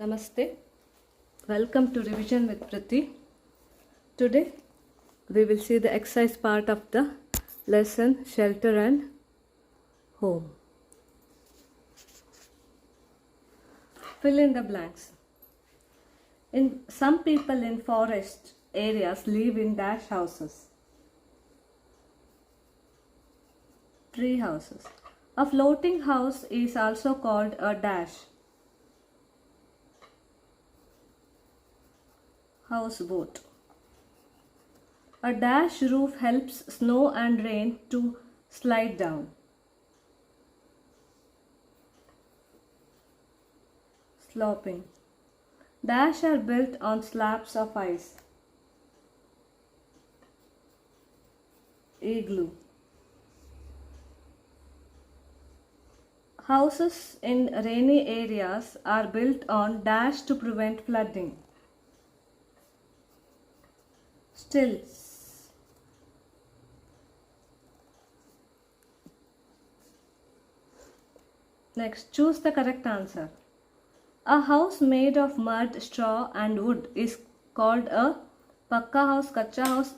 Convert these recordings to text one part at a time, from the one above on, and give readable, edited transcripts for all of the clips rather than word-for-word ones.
Namaste. Welcome to Revision with Vrithi. Today we will see the exercise part of the lesson Shelter and Home. Fill in the blanks. Some people in forest areas live in dash houses. Tree houses. A floating house is also called a dash. Houseboat. A dash roof helps snow and rain to slide down. Sloping. Dash are built on slabs of ice. Igloo. Houses in rainy areas are built on dash to prevent flooding. Stilts. Next, choose the correct answer. A house made of mud, straw and wood is called a pakka house, kacha house,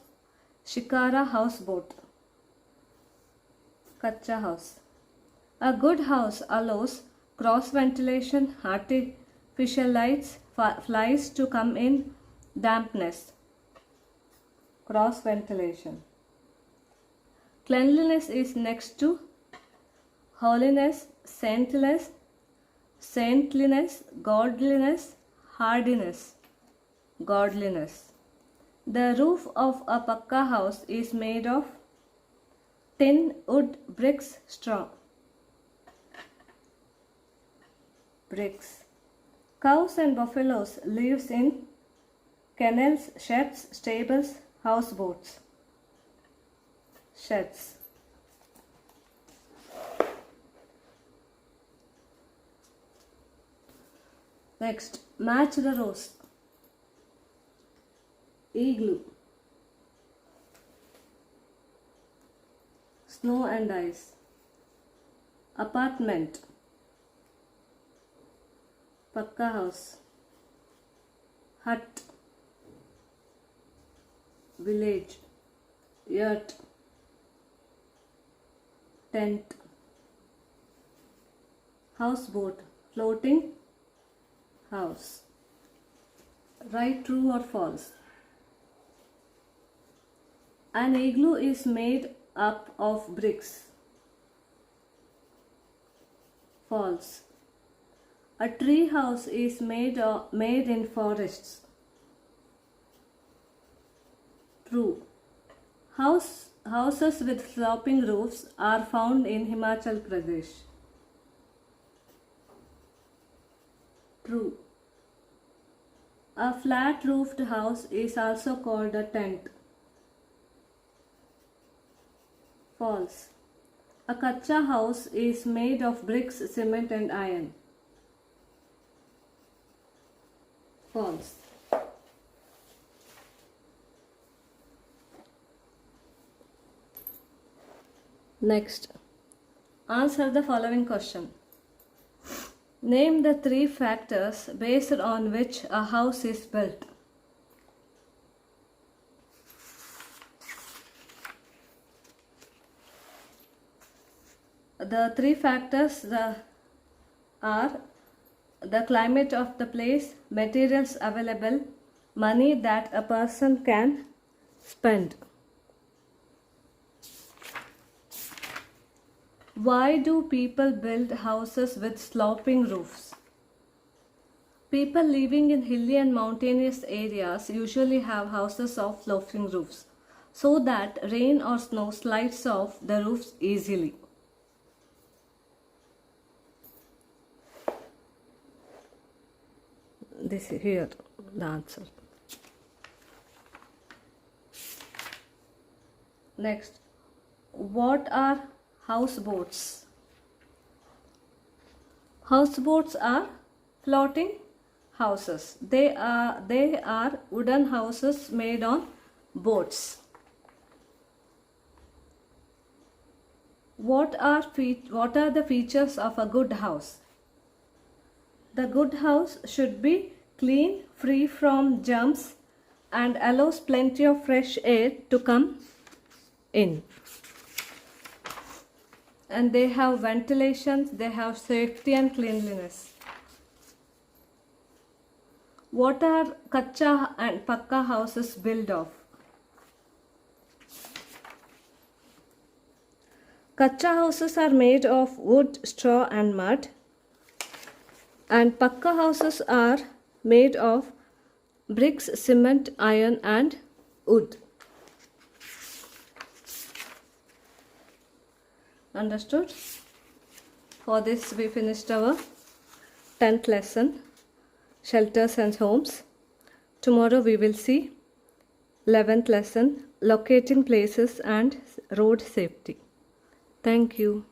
shikara houseboat. Kacha house. A good house allows cross ventilation, artificial lights, flies to come in, dampness. Cross ventilation. Cleanliness is next to holiness, saintliness, godliness, hardiness, godliness. The roof of a pakka house is made of tin, wood, bricks, straw. Bricks. Cows and buffaloes lives in kennels, sheds, stables, houseboats. Sheds. Next, match the rows. Igloo. Snow and ice. Apartment. Pakka house. Hut. Village. Yurt. Tent. Houseboat. Floating house. Write true or false. An igloo is made up of bricks. False. A tree house is made in forests. True. Houses with sloping roofs are found in Himachal Pradesh. True. A flat-roofed house is also called a tent. False. A kacha house is made of bricks, cement and iron. False. Next, answer the following question. Name the 3 factors based on which a house is built. The 3 factors are the climate of the place, materials available, money that a person can spend. Why do people build houses with sloping roofs? People living in hilly and mountainous areas usually have houses of sloping roofs so that rain or snow slides off the roofs easily. This is here the answer. Next, what are houseboats? Houseboats are floating houses. They are wooden houses made on boats. What are the features of a good house? The good house should be clean, free from germs, and allows plenty of fresh air to come in. And they have ventilation, they have safety and cleanliness. What are kacha and pakka houses built of? Kacha houses are made of wood, straw and mud, and pakka houses are made of bricks, cement, iron and wood. Understood? For this we finished our 10th lesson, shelters and homes. Tomorrow we will see 11th lesson, locating places and road safety. Thank you.